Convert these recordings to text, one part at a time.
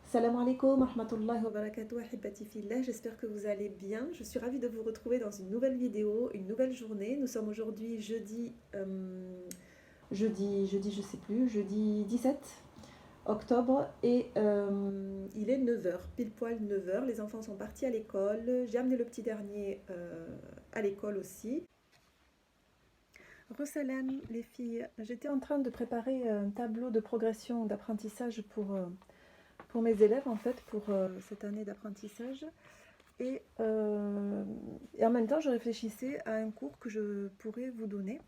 Salam alaikum wa rahmatullahi wa barakatuh, ahibati fillah, j'espère que vous allez bien. Je suis ravie de vous retrouver dans une nouvelle vidéo, une nouvelle journée. Nous sommes aujourd'hui jeudi, je sais plus, jeudi 17 octobre et il est 9 heures, pile poil 9 heures. Les enfants sont partis à l'école, j'ai amené le petit dernier à l'école aussi. Resalam les filles, j'étais en train de préparer un tableau de progression d'apprentissage pour mes élèves en fait, pour cette année d'apprentissage. Et en même temps, je réfléchissais à un cours que je pourrais vous donner.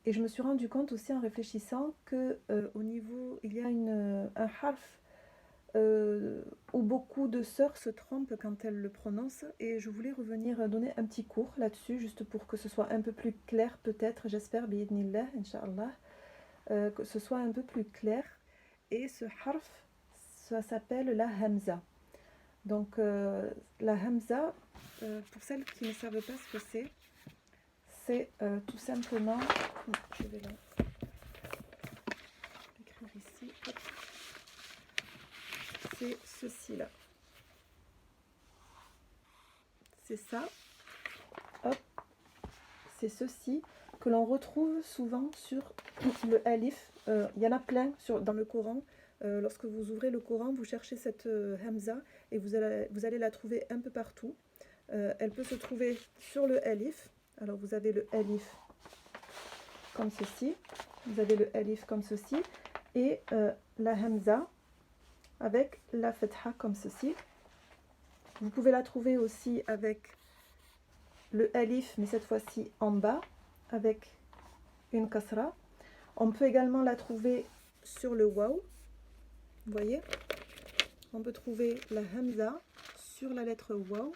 Et je me suis rendu compte aussi en réfléchissant que au niveau, il y a un harf où beaucoup de sœurs se trompent quand elles le prononcent. Et je voulais revenir donner un petit cours là-dessus, juste pour que ce soit un peu plus clair peut-être, j'espère, bi'idnillah, inch'Allah, que ce soit un peu plus clair. Et ce harf, ça s'appelle la hamza. Donc la hamza, pour celles qui ne savent pas ce que c'est tout simplement, je vais l'écrire ici, c'est ceci là. C'est ça, hop, c'est ceci que l'on retrouve souvent sur le alif. Il y en a plein dans le Coran. Lorsque vous ouvrez le Coran, vous cherchez cette hamza et vous allez la trouver un peu partout. Elle peut se trouver sur le alif. Alors vous avez le alif comme ceci, vous avez le alif comme ceci, et la hamza avec la fatha comme ceci. Vous pouvez la trouver aussi avec le alif, mais cette fois-ci en bas, avec une kasra. On peut également la trouver sur le waw, vous voyez. On peut trouver la hamza sur la lettre waw.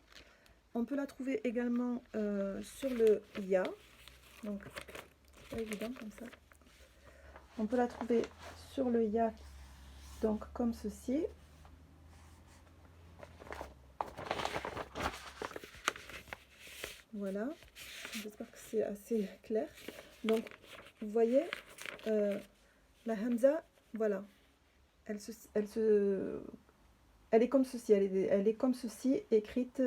On peut la trouver également sur le ya, donc c'est pas évident comme ça. On peut la trouver sur le ya, donc comme ceci. Voilà, j'espère que c'est assez clair. Donc, vous voyez, la hamza, voilà, elle est comme ceci, elle est comme ceci, écrite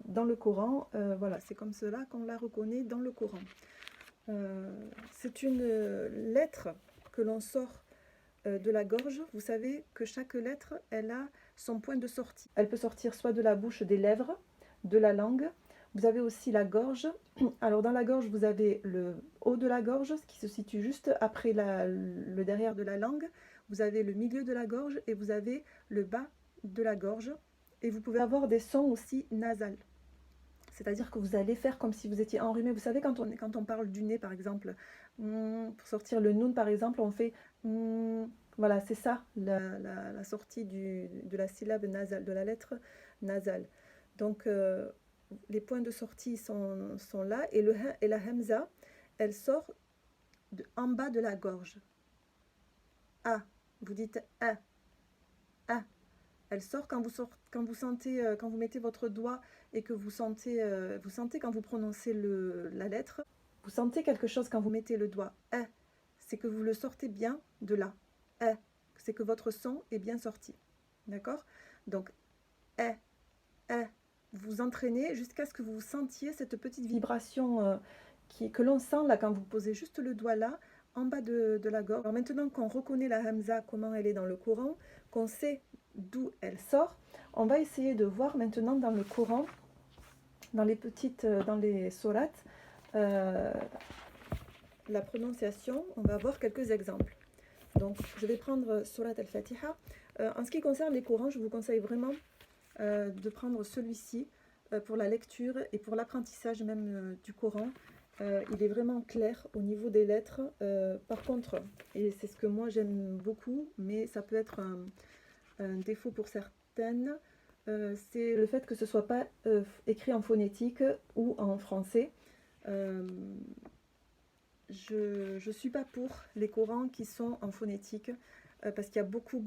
dans le Coran. Voilà, c'est comme cela qu'on la reconnaît dans le Coran. C'est une lettre que l'on sort de la gorge. Vous savez que chaque lettre, elle a son point de sortie. Elle peut sortir soit de la bouche, des lèvres, de la langue. Vous avez aussi la gorge. Alors dans la gorge, vous avez le haut de la gorge, ce qui se situe juste après le derrière de la langue. Vous avez le milieu de la gorge et vous avez le bas de la gorge. Et vous pouvez avoir des sons aussi nasales. C'est-à-dire que vous allez faire comme si vous étiez enrhumé. Vous savez, quand on parle du nez, par exemple, pour sortir le noun, par exemple, on fait... Voilà, c'est ça, la sortie de la syllabe nasale, de la lettre nasale. Donc, les points de sortie sont là. Et la hamza, elle sort en bas de la gorge. A. Vous dites A. A. Elle sort quand vous sentez, quand vous mettez votre doigt et que vous sentez quand vous prononcez la lettre, vous sentez quelque chose quand vous mettez le doigt. C'est que vous le sortez bien de là. C'est que votre son est bien sorti. D'accord? Donc, vous entraînez jusqu'à ce que vous sentiez cette petite vibration que l'on sent là quand vous posez juste le doigt là, en bas de la gorge. Alors maintenant qu'on reconnaît la hamza, comment elle est dans le Coran, qu'on sait d'où elle sort, on va essayer de voir maintenant dans le Coran, dans les sourates, la prononciation. On va voir quelques exemples. Donc je vais prendre Surat al-Fatiha. En ce qui concerne les Corans, je vous conseille vraiment de prendre celui-ci pour la lecture et pour l'apprentissage même du Coran. Il est vraiment clair au niveau des lettres. Par contre, et c'est ce que moi j'aime beaucoup, mais ça peut être un défaut pour certaines, c'est le fait que ce ne soit pas écrit en phonétique ou en français. Je ne suis pas pour les Corans qui sont en phonétique, parce qu'il y a beaucoup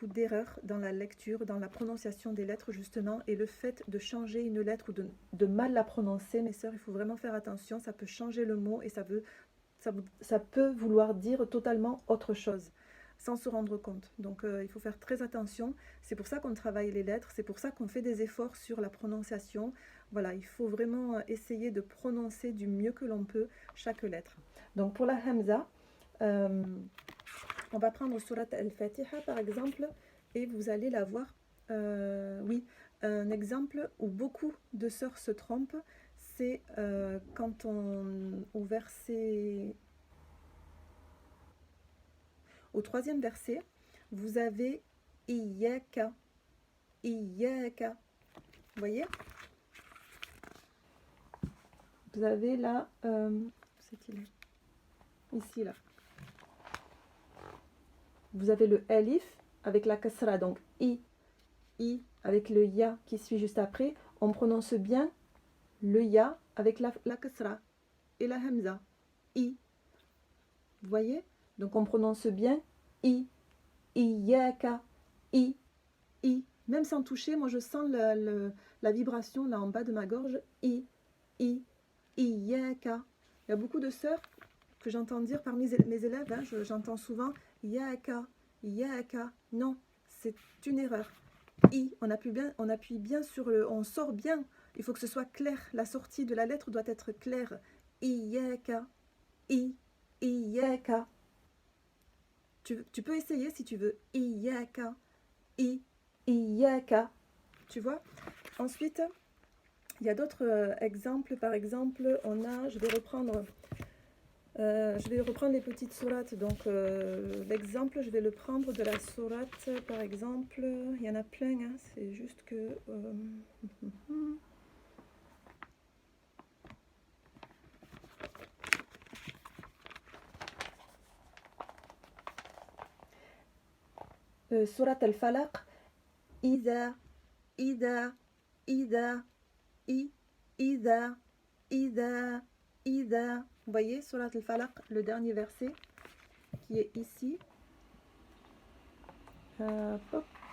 d'erreurs dans la lecture, dans la prononciation des lettres justement, et le fait de changer une lettre ou de mal la prononcer, mes sœurs, il faut vraiment faire attention, ça peut changer le mot et ça peut vouloir dire totalement autre chose. sans se rendre compte. Donc il faut faire très attention. C'est pour ça qu'on travaille les lettres, c'est pour ça qu'on fait des efforts sur la prononciation. Voilà, il faut vraiment essayer de prononcer du mieux que l'on peut chaque lettre. Donc pour la hamza, on va prendre Surat al-Fatiha par exemple, et vous allez la voir. Oui, un exemple où beaucoup de sœurs se trompent, c'est quand au verset, au troisième verset, vous avez Iyaka, Iyaka. Vous voyez? Vous avez là, c'est-il ici là. Vous avez le alif avec la kasra, donc i avec le ya qui suit juste après. On prononce bien le ya avec la kasra et la hamza. I. Vous voyez? Donc on prononce bien iyaka, i. Même sans toucher, moi je sens la vibration là en bas de ma gorge. Iyaka. Il y a beaucoup de sœurs que j'entends dire parmi mes élèves, hein, j'entends souvent yaka, yaka. Non, c'est une erreur. On appuie bien sur le, on sort bien. Il faut que ce soit clair. La sortie de la lettre doit être claire. Iyaka, iyaka. Tu peux essayer si tu veux. Iyaka, iyaka. Tu vois? Ensuite, il y a d'autres exemples. Par exemple, je vais reprendre les petites sourates. Donc, l'exemple, je vais le prendre de la sourate, par exemple. Il y en a plein, hein, c'est juste que... Surat al-Falaq. Ida. Vous voyez, Surat al-Falaq, le dernier verset qui est ici.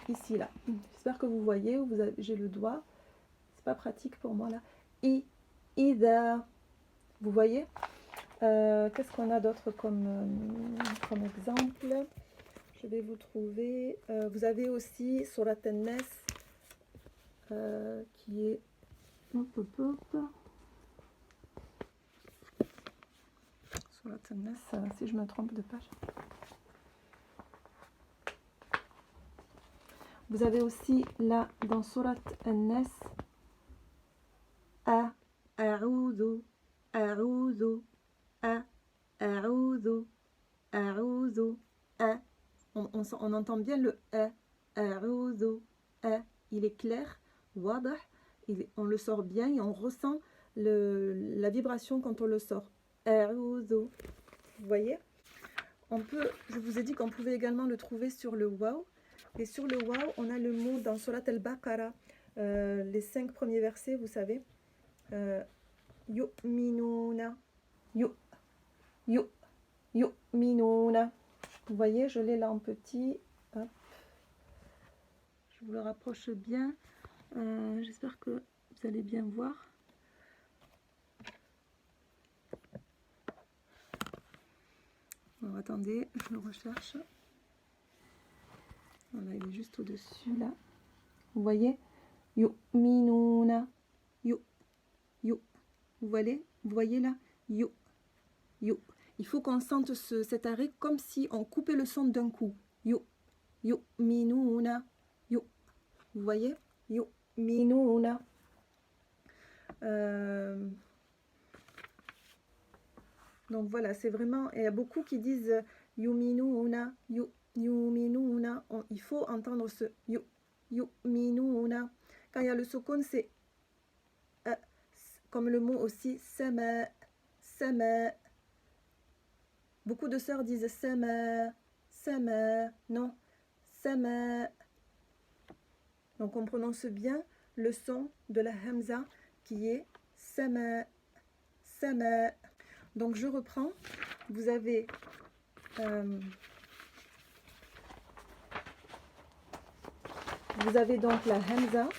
Ici, là. J'espère que vous voyez, j'ai le doigt. C'est pas pratique pour moi, là. Ida. Vous voyez? Qu'est-ce qu'on a d'autre comme exemple? Je vais vous trouver. Vous avez aussi Surat an-Nas qui est... Surat an-Nas, si je me trompe de page. Vous avez aussi là dans Surat an-Nas a'udhu, on entend bien le a'udhu, il est clair, wadah, on le sort bien et on ressent la vibration quand on le sort. A'udhu. Vous voyez? Je vous ai dit qu'on pouvait également le trouver sur le waw. Et sur le waw, on a le mot dans Surat al-Baqarah, les 5 premiers versets, vous savez. Yu'minuna. Yu'minuna. Vous voyez, je l'ai là en petit. Hop. Je vous le rapproche bien. J'espère que vous allez bien voir. Alors, attendez, je le recherche. Voilà, il est juste au-dessus là. Vous voyez? Yu'minuna. Vous voyez là? You. Il faut qu'on sente cet arrêt comme si on coupait le son d'un coup. Yu'minuna. Vous voyez? Yu'minuna. Donc voilà, c'est vraiment... Il y a beaucoup qui disent yu'minuna, yu'minuna. Il faut entendre ce yu'minuna. Quand il y a le sukun, c'est comme le mot aussi sama. Beaucoup de sœurs disent sama. Non, sama. Donc on prononce bien le son de la hamza qui est sama. Donc je reprends. Vous avez donc la hamza.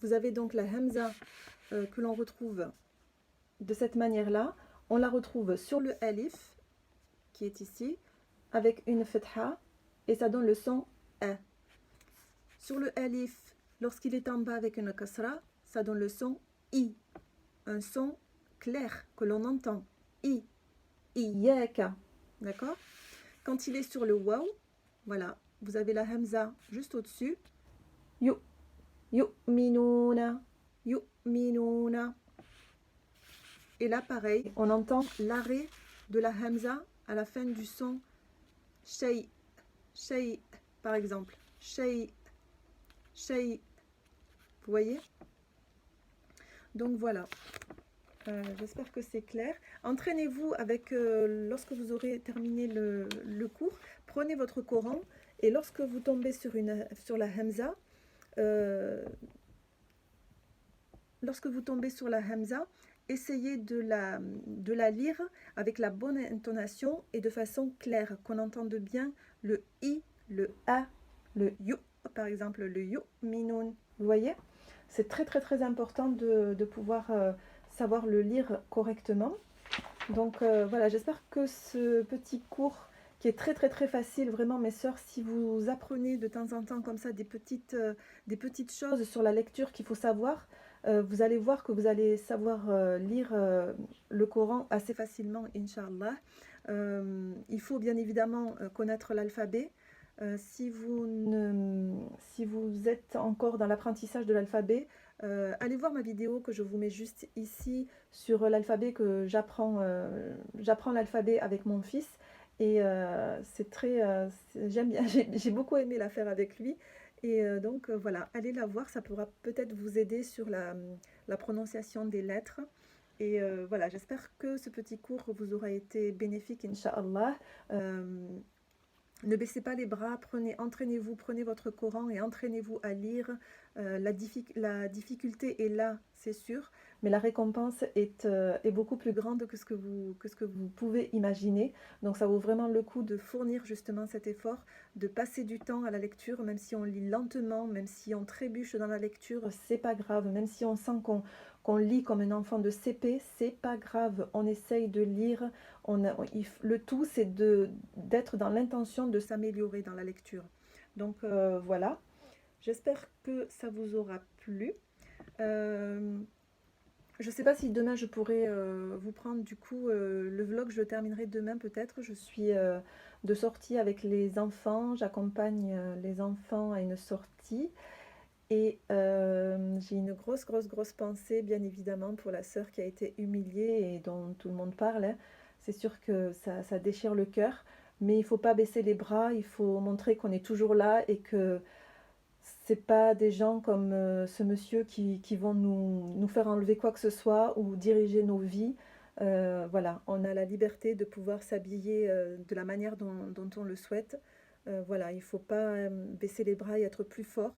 Vous avez donc la hamza que l'on retrouve de cette manière-là. On la retrouve sur le alif qui est ici avec une fatha et ça donne le son A. Sur le alif, lorsqu'il est en bas avec une kasra, ça donne le son I. Un son clair que l'on entend. I. Iyaka. D'accord? Quand il est sur le waw, voilà, vous avez la hamza juste au-dessus. Yu. Yu'minuna. Yu'minuna. Et là, pareil, on entend l'arrêt de la hamza à la fin du son shay. Shay, par exemple. Shay. Shay. Vous voyez? Donc voilà. J'espère que c'est clair. Entraînez-vous avec, lorsque vous aurez terminé le cours, prenez votre Coran et lorsque vous tombez sur la hamza, essayez de la lire avec la bonne intonation et de façon claire, qu'on entende bien le i, le a, le you, par exemple, le you, minoun. Vous voyez? C'est très très très important de pouvoir savoir le lire correctement. Donc voilà, j'espère que ce petit cours qui est très très très facile, vraiment mes sœurs, si vous apprenez de temps en temps comme ça des petites choses sur la lecture qu'il faut savoir, vous allez voir que vous allez savoir lire le Coran assez facilement, Inch'Allah. Il faut bien évidemment connaître l'alphabet. Si vous êtes encore dans l'apprentissage de l'alphabet, allez voir ma vidéo que je vous mets juste ici sur l'alphabet que j'apprends l'alphabet avec mon fils et c'est très j'aime bien, j'ai beaucoup aimé la faire avec lui et donc voilà, allez la voir, ça pourra peut-être vous aider sur la prononciation des lettres. Et voilà, j'espère que ce petit cours vous aura été bénéfique, Inch'Allah. Ne baissez pas les bras, entraînez-vous, prenez votre Coran et entraînez-vous à lire. La difficulté est là, c'est sûr, mais la récompense est beaucoup plus grande que ce que vous pouvez imaginer. Donc ça vaut vraiment le coup de fournir justement cet effort, de passer du temps à la lecture, même si on lit lentement, même si on trébuche dans la lecture, c'est pas grave, même si on sent qu'on lit comme un enfant de CP, c'est pas grave, on essaye de lire. Le tout, c'est d'être dans l'intention de s'améliorer dans la lecture. Donc voilà, j'espère que ça vous aura plu. Je ne sais pas si demain je pourrai vous prendre du coup le vlog, je le terminerai demain peut-être. Je suis de sortie avec les enfants, j'accompagne les enfants à une sortie. Et j'ai une grosse pensée, bien évidemment, pour la sœur qui a été humiliée et dont tout le monde parle. Hein. C'est sûr que ça déchire le cœur, mais il ne faut pas baisser les bras, il faut montrer qu'on est toujours là et que c'est pas des gens comme ce monsieur qui vont nous faire enlever quoi que ce soit ou diriger nos vies. Voilà, on a la liberté de pouvoir s'habiller de la manière dont on le souhaite. Voilà, il ne faut pas baisser les bras et être plus fort.